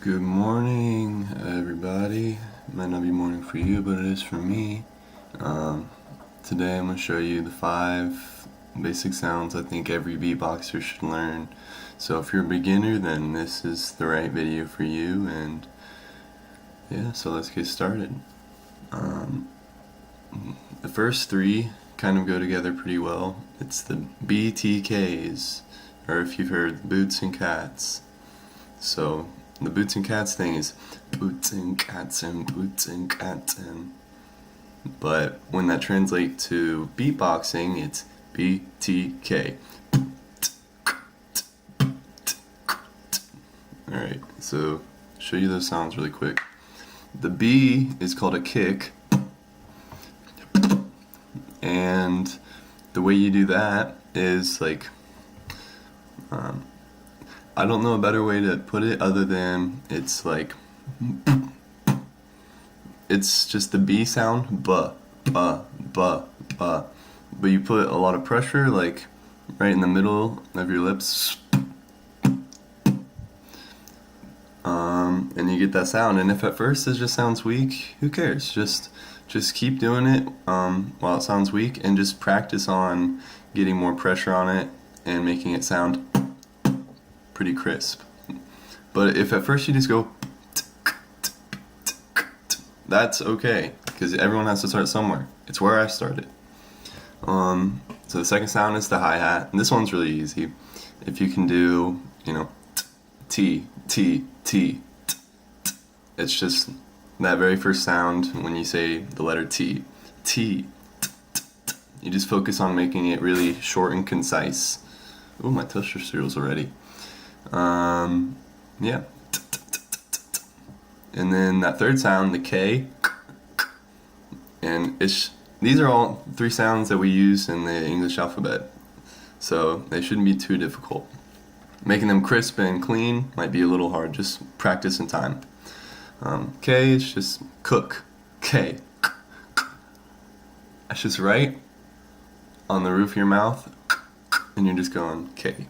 Good morning, everybody. It might not be morning for you, but it is for me. Today I'm going to show you the 5 basic sounds I think every beatboxer should learn. So if you're a beginner, then this is the right video for you, and yeah, so let's get started. The first 3 kind of go together pretty well. It's the BTKs, or if you've heard boots and cats. So the boots and cats thing is boots and cats and boots and cats and. But when that translates to beatboxing, it's BTK. Alright, so show you those sounds really quick. The B is called a kick, and the way you do that is like, I don't know a better way to put it other than it's like, it's just the B sound, but you put a lot of pressure like right in the middle of your lips, and you get that sound. And if at first it just sounds weak, who cares? Just keep doing it while it sounds weak, and just practice on getting more pressure on it and making it sound pretty crisp. But if at first you just go, that's okay, because everyone has to start somewhere. It's where I started. So the second sound is the hi-hat, and this one's really easy. If you can do, T, T, T, it's just that very first sound when you say the letter T. T. You just focus on making it really short and concise. Ooh, my toaster cereal's already. Yeah. And then that third sound, the K, and these are all 3 sounds that we use in the English alphabet, so they shouldn't be too difficult. Making them crisp and clean might be a little hard, just practice and time. K is just cook, K. That's just right on the roof of your mouth, and you're just going K.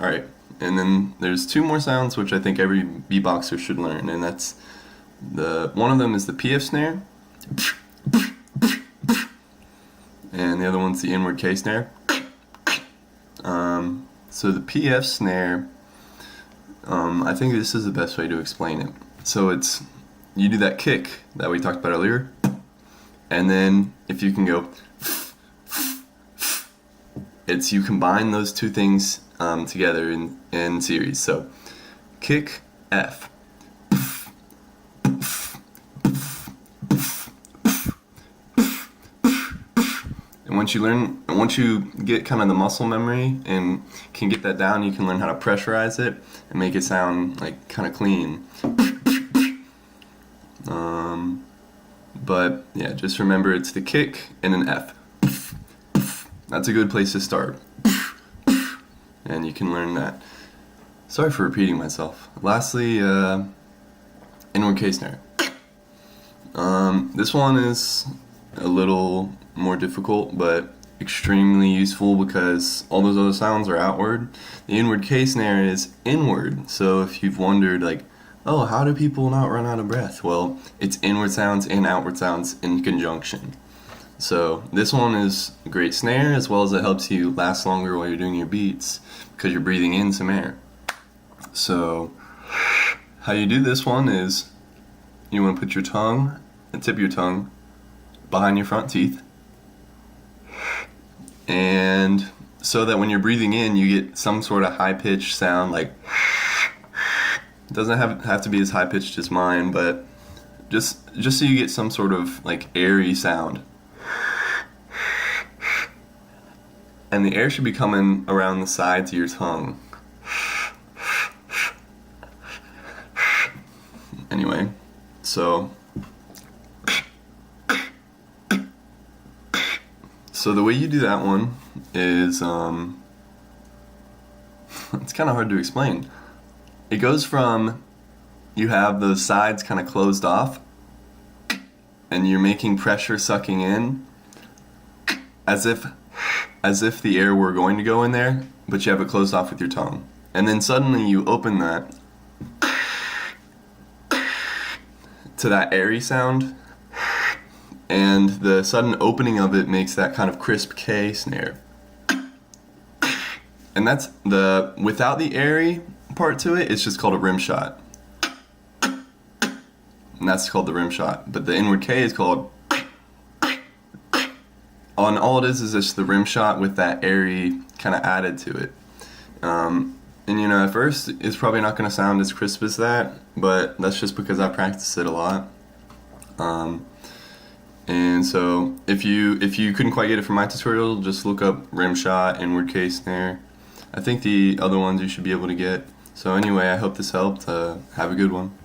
Alright, and then there's 2 more sounds which I think every beatboxer should learn, and that's one of them is the PF snare, and the other one's the inward K snare. So the PF snare, I think this is the best way to explain it. So you do that kick that we talked about earlier, and then if you can go, you combine those 2 things together in series. So kick, F. And once you get kind of the muscle memory and can get that down, you can learn how to pressurize it and make it sound like kind of clean. But yeah, just remember it's the kick and an F. That's a good place to start. And you can learn that. Sorry for repeating myself. Lastly, inward K snare. This one is a little more difficult, but extremely useful because all those other sounds are outward. The inward K snare is inward. So if you've wondered, like, oh, how do people not run out of breath? Well, it's inward sounds and outward sounds in conjunction. So this one is a great snare, as well as it helps you last longer while you're doing your beats because you're breathing in some air. So how you do this one is you want to put your tongue, the tip of your tongue, behind your front teeth, and so that when you're breathing in, you get some sort of high-pitched sound, like, it doesn't have to be as high-pitched as mine, but just so you get some sort of like airy sound. And the air should be coming around the sides of your tongue. Anyway, so the way you do that one is, it's kind of hard to explain. It goes from, you have the sides kind of closed off, and you're making pressure sucking in, as if the air were going to go in there, but you have it closed off with your tongue. and then suddenly you open that to that airy sound, and the sudden opening of it makes that kind of crisp K snare. And that's without the airy part to it, it's just called a rim shot. And that's called the rim shot. But the inward K is called, and all it is just the rim shot with that airy kind of added to it. And you know, at first it's probably not going to sound as crisp as that, but that's just because I practice it a lot. And so if you couldn't quite get it from my tutorial, just look up rim shot, inward K snare. I think the other ones you should be able to get. So anyway, I hope this helped. Have a good one.